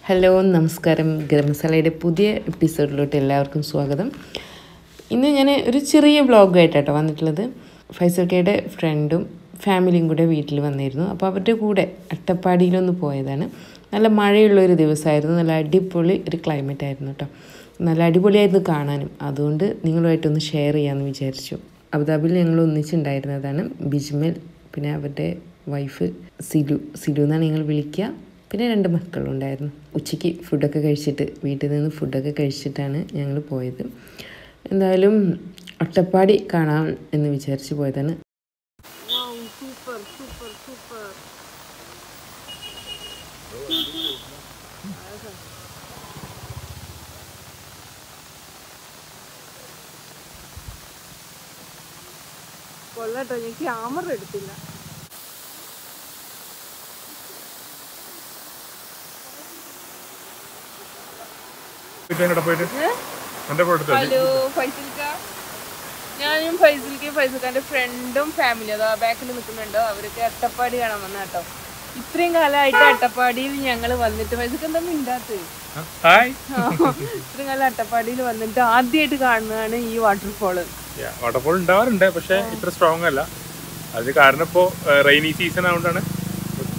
Hello നമസ്കാരം. ഗരം മസാലയുടെ പുതിയ എപ്പിസോഡിലോട്ട് എല്ലാവർക്കും സ്വാഗതം. ഇന്ന് ഞാൻ ഒരു ചെറിയ വ്ളോഗായിട്ടാണ് വന്നിട്ടുള്ളത്. ഫൈസൽക്കയുടെ ഫ്രണ്ടും ഫാമിലിയും കൂടെ വീട്ടിൽ വന്നിരുന്നു. അപ്പോൾ അവരുടെ കൂടെ അട്ടപ്പാടിയിലൊന്ന് പോയതാണ്. നല്ല മഴയുള്ളൊരു ദിവസമായിരുന്നു. നല്ല അടിപൊളി ഒരു ക്ലൈമറ്റ് ആയിരുന്നു കേട്ടോ. നല്ല അടിപൊളിയായിരുന്നു കാണാനും. അതുകൊണ്ട് നിങ്ങളുമായിട്ടൊന്ന് ഷെയർ ചെയ്യാമെന്ന് വിചാരിച്ചു. അബുദാബിയിൽ ഞങ്ങൾ ഒന്നിച്ചുണ്ടായിരുന്നതാണ്. ബിജ്മൽ, പിന്നെ അവരുടെ വൈഫ് സിലു എന്നാണ് ഞങ്ങൾ വിളിക്കുക. പിന്നെ 2 മക്കളുണ്ടായിരുന്നു. ഉച്ചയ്ക്ക് ഫുഡൊക്കെ കഴിച്ചിട്ട് വീട്ടിൽ നിന്ന് ഫുഡൊക്കെ കഴിച്ചിട്ടാണ് ഞങ്ങൾ പോയത്. എന്തായാലും അട്ടപ്പാടി കാണാം എന്ന് വിചാരിച്ച് പോയതാണ്. കൊള്ളട്ടോ, ഞാൻ ക്യാമറ എടുത്തില്ല. ഹലോ ഫൈസൽക്ക, ഞാനും ഫൈസൽക്കാന്റെ ഫ്രണ്ടും ഫാമിലി അതാ ബാക്കിൽ നിൽക്കുന്നുണ്ടോ. അവരൊക്കെ അട്ടപ്പാടി കാണാൻ വന്ന കേട്ടോ. ഇത്രയും കാലമായിട്ട് അട്ടപ്പാടിയിൽ ഞങ്ങൾ വന്നിട്ട് ഫൈസൽക്ക് എന്താ മിണ്ടാത്തത്? ഇത്രയും കാലം അട്ടപ്പാടിയിൽ വന്നിട്ട് ആദ്യമായിട്ട് കാണുന്നതാണ് ഈ വാട്ടർഫോള്. വാട്ടർഫോൾ ഉണ്ടാവാറുണ്ട്, പക്ഷെ ഇത്ര സ്ട്രോങ് അല്ല. അത് കാരണം ഇപ്പോൾ റെയിനി സീസൺ ആയതുകൊണ്ടാണ്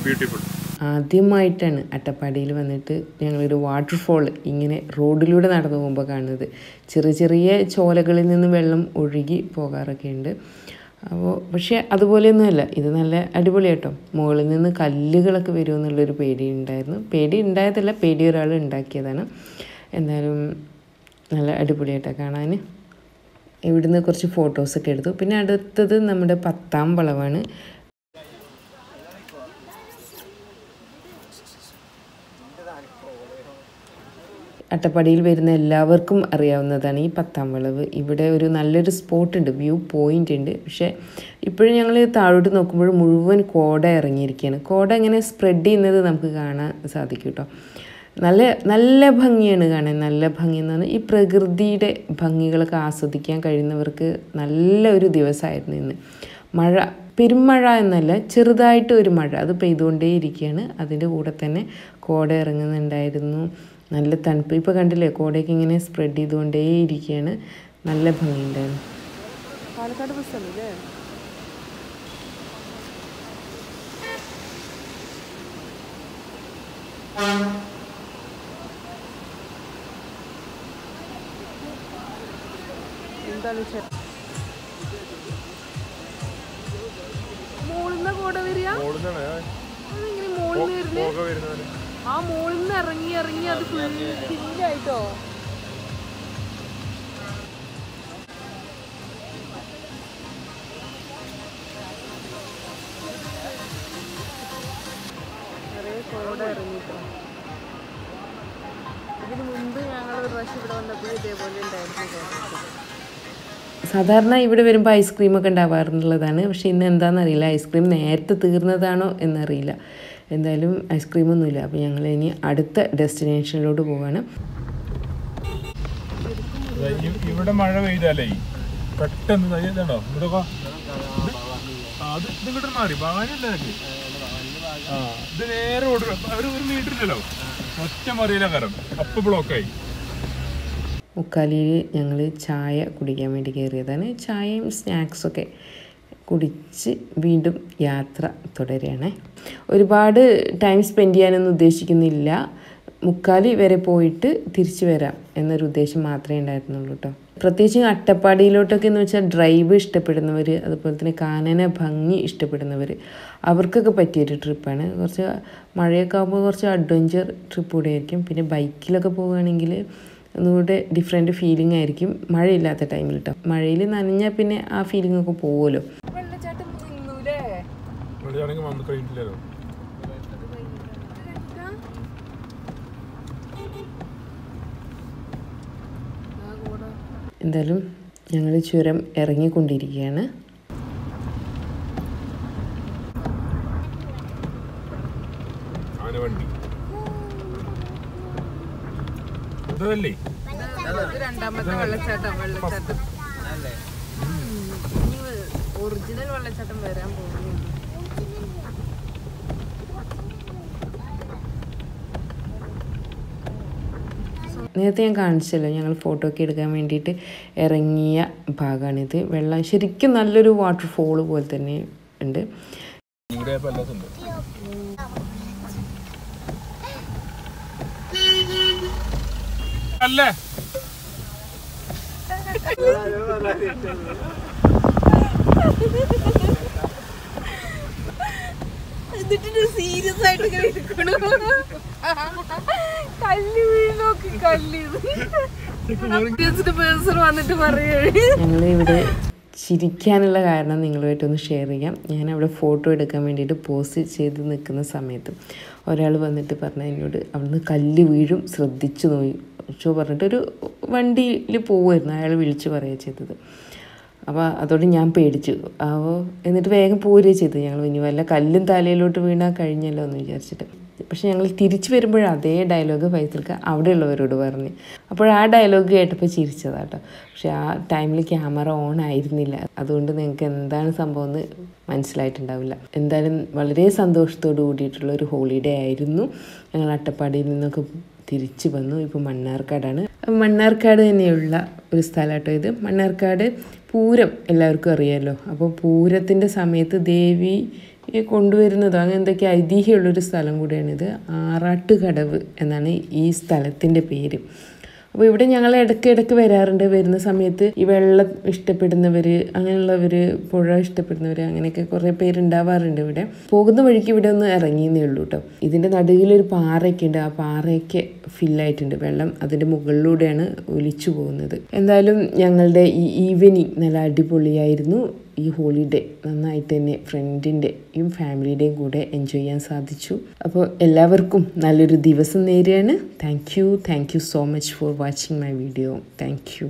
ബ്യൂട്ടിഫുൾ. ആദ്യമായിട്ടാണ് അട്ടപ്പാടിയിൽ വന്നിട്ട് ഞങ്ങളൊരു വാട്ടർഫോൾ ഇങ്ങനെ റോഡിലൂടെ നടന്നു പോകുമ്പോൾ കാണുന്നത്. ചെറിയ ചെറിയ ചോലകളിൽ നിന്ന് വെള്ളം ഒഴുകി പോകാറൊക്കെ ഉണ്ട്. പക്ഷേ അതുപോലെയൊന്നുമല്ല, ഇത് നല്ല അടിപൊളിയാട്ടോ. മുകളിൽ നിന്ന് കല്ലുകളൊക്കെ വരുമെന്നുള്ളൊരു പേടി ഉണ്ടായിരുന്നു. പേടി ഉണ്ടായതല്ല, പേടി ഒരാൾ ഉണ്ടാക്കിയതാണ്. എന്തായാലും നല്ല അടിപൊളിയായിട്ടാണ് കാണാൻ. ഇവിടുന്ന് കുറച്ച് ഫോട്ടോസൊക്കെ എടുത്തു. പിന്നെ അടുത്തത് നമ്മുടെ 10ാം വളവാണ്. അട്ടപ്പാടിയിൽ വരുന്ന എല്ലാവർക്കും അറിയാവുന്നതാണ് ഈ 10ാം വളവ്. ഇവിടെ ഒരു നല്ലൊരു സ്പോട്ടുണ്ട്, വ്യൂ പോയിൻ്റ് ഉണ്ട്. പക്ഷേ ഇപ്പോഴും ഞങ്ങൾ താഴോട്ട് നോക്കുമ്പോൾ മുഴുവൻ കോട ഇറങ്ങിയിരിക്കുകയാണ്. കോട ഇങ്ങനെ സ്പ്രെഡ് ചെയ്യുന്നത് നമുക്ക് കാണാൻ സാധിക്കും കേട്ടോ. നല്ല ഭംഗിയാണ് കാണാൻ. നല്ല ഭംഗി എന്ന് പറഞ്ഞാൽ ഈ പ്രകൃതിയുടെ ഭംഗികളൊക്കെ ആസ്വദിക്കാൻ കഴിയുന്നവർക്ക് നല്ലൊരു ദിവസമായിരുന്നു ഇന്ന്. മഴ, പെരുമഴ എന്നല്ല, ചെറുതായിട്ട് ഒരു മഴ അത് പെയ്തുകൊണ്ടേ ഇരിക്കുകയാണ്. അതിൻ്റെ കൂടെ തന്നെ കോട ഇറങ്ങുന്നുണ്ടായിരുന്നു. നല്ല തണുപ്പ്. ഇപ്പോൾ കണ്ടില്ലേ, കോടയൊക്കെ ഇങ്ങനെ സ്പ്രെഡ് ചെയ്തുകൊണ്ടേ ഇരിക്കുകയാണ്. നല്ല ഭംഗിയുണ്ടായിരുന്നു. പാലക്കാട് ബസ്സല്ലേ? എന്താണ് മോളിന്ന് കോട വരിക? അതെങ്ങനെ മോളിന്ന് വരുന്നത്? ആ മോളിന്ന് ഇറങ്ങി അത് ഫുള്ളായിട്ടോ. നിറയെ കോട ഇറങ്ങിട്ടോ. ഇതിന് മുമ്പ് ഞങ്ങൾ ഒരു പ്രാവശ്യം ഇവിടെ വന്നപ്പോഴും ഇതേപോലെ ഉണ്ടായിരുന്നു. സാധാരണ ഇവിടെ വരുമ്പോൾ ഐസ്ക്രീമൊക്കെ ഉണ്ടാവാറുള്ളതാണ്. പക്ഷേ ഇന്ന് എന്താണെന്നറിയില്ല, ഐസ്ക്രീം നേരത്തെ തീർന്നതാണോ എന്നറിയില്ല. എന്തായാലും ഐസ്ക്രീമൊന്നുമില്ല. അപ്പോൾ ഞങ്ങൾ ഇനി അടുത്ത ഡെസ്റ്റിനേഷനിലോട്ട് പോവാണ്. ഇവിടെ മഴ പെയ്താലേ പെട്ടെന്ന് ഇതാണോ ഇവിടെ മാറി ഭാഗമല്ല. ഇത് നേരെ ഒരു മീറ്റർ ഇല്ലല്ലോ, ഒറ്റ മറിയില്ല കാരണം അപ്പ് ബ്ലോക്കായി. മുക്കാലിയിൽ ഞങ്ങൾ ചായ കുടിക്കാൻ വേണ്ടി കയറിയതാണ്. ചായയും സ്നാക്സൊക്കെ കുടിച്ച് വീണ്ടും യാത്ര തുടരുകയാണ്. ഒരുപാട് ടൈം സ്പെൻഡ് ചെയ്യാനൊന്നും ഉദ്ദേശിക്കുന്നില്ല. മുക്കാലി വരെ പോയിട്ട് തിരിച്ചു വരാം എന്നൊരു ഉദ്ദേശം മാത്രമേ ഉണ്ടായിരുന്നുള്ളൂ കേട്ടോ. പ്രത്യേകിച്ച് അട്ടപ്പാടിയിലോട്ടൊക്കെ എന്ന് വെച്ചാൽ ഡ്രൈവ് ഇഷ്ടപ്പെടുന്നവർ, അതുപോലെ തന്നെ കാനന ഭംഗി ഇഷ്ടപ്പെടുന്നവർ, അവർക്കൊക്കെ പറ്റിയൊരു ട്രിപ്പാണ്. കുറച്ച് മഴയൊക്കെ ആകുമ്പോൾ കുറച്ച് അഡ്വഞ്ചർ ട്രിപ്പ് കൂടെ ആയിരിക്കും. പിന്നെ ബൈക്കിലൊക്കെ പോവുകയാണെങ്കിൽ ഒന്നുകൂടെ ഡിഫറെൻറ്റ് ഫീലിംഗ് ആയിരിക്കും മഴയില്ലാത്ത ടൈമിൽ കേട്ടോ. മഴയിൽ നനഞ്ഞാൽ പിന്നെ ആ ഫീലിംഗ് ഒക്കെ പോകുമല്ലോ. എന്തായാലും ഞങ്ങൾ ചുരം ഇറങ്ങിക്കൊണ്ടിരിക്കുകയാണ്. രണ്ടാമത്തെ വെള്ളച്ചാട്ടം ഒറിജിനൽ വെള്ളച്ചാട്ടം വരാൻ പോകുന്നു. നേരത്തെ ഞാൻ കാണിച്ചല്ലോ, ഞങ്ങൾ ഫോട്ടോ ഒക്കെ എടുക്കാൻ വേണ്ടിയിട്ട് ഇറങ്ങിയ ഭാഗമാണിത്. വെള്ളം ശരിക്കും നല്ലൊരു വാട്ടർഫോൾ പോലെ തന്നെ ഉണ്ട്. അല്ലേ സീരിയസ് ആയിട്ട് കല്ല് വീണോക്കി വന്നിട്ട് പറയേ. ഞങ്ങളിവിടെ ചിരിക്കാനുള്ള കാരണം നിങ്ങളുമായിട്ടൊന്ന് ഷെയർ ചെയ്യാം. ഞാൻ അവിടെ ഫോട്ടോ എടുക്കാൻ വേണ്ടിയിട്ട് പോസ്റ്റ് ചെയ്ത് നിൽക്കുന്ന സമയത്ത് ഒരാൾ വന്നിട്ട് പറഞ്ഞ എന്നോട് അവിടുന്ന് കല്ല് വീഴും ശ്രദ്ധിച്ചു നോക്കിച്ചോ പറഞ്ഞിട്ടൊരു വണ്ടിയിൽ പോവുമായിരുന്നു. അയാൾ വിളിച്ച് പറയുക ചെയ്തത്. അപ്പോൾ അതോടെ ഞാൻ പേടിച്ചു. അപ്പോൾ എന്നിട്ട് വേഗം പോരുകയും ചെയ്തു. ഞങ്ങൾ ഇനി വല്ല കല്ലും തലയിലോട്ട് വീണാൽ കഴിഞ്ഞല്ലോ എന്ന് വിചാരിച്ചിട്ട്. പക്ഷെ ഞങ്ങൾ തിരിച്ചു വരുമ്പോഴും അതേ ഡയലോഗ് ഫൈസൽക്ക് അവിടെയുള്ളവരോട് പറഞ്ഞ്. അപ്പോൾ ആ ഡയലോഗ് കേട്ടപ്പോൾ ചിരിച്ചതാട്ടോ. പക്ഷെ ആ ടൈമിൽ ക്യാമറ ഓൺ ആയിരുന്നില്ല. അതുകൊണ്ട് നിങ്ങൾക്ക് എന്താണ് സംഭവം എന്ന് മനസ്സിലായിട്ടുണ്ടാവില്ല. എന്തായാലും വളരെ സന്തോഷത്തോട് കൂടിയിട്ടുള്ള ഒരു ഹോളിഡേ ആയിരുന്നു. ഞങ്ങൾ അട്ടപ്പാടിയിൽ നിന്നൊക്കെ തിരിച്ചു വന്നു. ഇപ്പോൾ മണ്ണാർക്കാടാണ്. മണ്ണാർക്കാട് തന്നെയുള്ള ഒരു സ്ഥലം കേട്ടോ ഇത്. മണ്ണാർക്കാട് പൂരം എല്ലാവർക്കും അറിയാമല്ലോ. അപ്പോൾ പൂരത്തിൻ്റെ സമയത്ത് ദേവി കൊണ്ടുവരുന്നതോ അങ്ങനെ എന്തൊക്കെ ഐതിഹ്യമുള്ളൊരു സ്ഥലം കൂടിയാണിത്. ആറാട്ടുകടവ് എന്നാണ് ഈ സ്ഥലത്തിൻ്റെ പേര്. അപ്പോൾ ഇവിടെ ഞങ്ങൾ ഇടയ്ക്ക് വരാറുണ്ട്. വരുന്ന സമയത്ത് ഈ വെള്ളം ഇഷ്ടപ്പെടുന്നവർ, അങ്ങനെയുള്ളവർ, പുഴ ഇഷ്ടപ്പെടുന്നവർ, അങ്ങനെയൊക്കെ കുറേ പേരുണ്ടാവാറുണ്ട് ഇവിടെ. പോകുന്ന വഴിക്ക് ഇവിടെ ഒന്ന് ഇറങ്ങിയെന്നേ ഉള്ളൂ കേട്ടോ. ഇതിൻ്റെ നടുവിലൊരു പാറയൊക്കെ ഉണ്ട്. ആ പാറയൊക്കെ ഫില്ലായിട്ടുണ്ട് വെള്ളം. അതിൻ്റെ മുകളിലൂടെയാണ് ഒലിച്ചു പോകുന്നത്. എന്തായാലും ഞങ്ങളുടെ ഈ ഈവനിങ് നല്ല അടിപൊളിയായിരുന്നു. ഈ ഹോളിഡേ നന്നായിട്ട് തന്നെ ഫ്രണ്ടിൻ്റെയും ഫാമിലിയുടെയും കൂടെ എൻജോയ് ചെയ്യാൻ സാധിച്ചു. അപ്പോൾ എല്ലാവർക്കും നല്ലൊരു ദിവസം നേരെയാണ്. Thank you so much for watching my video. Thank you.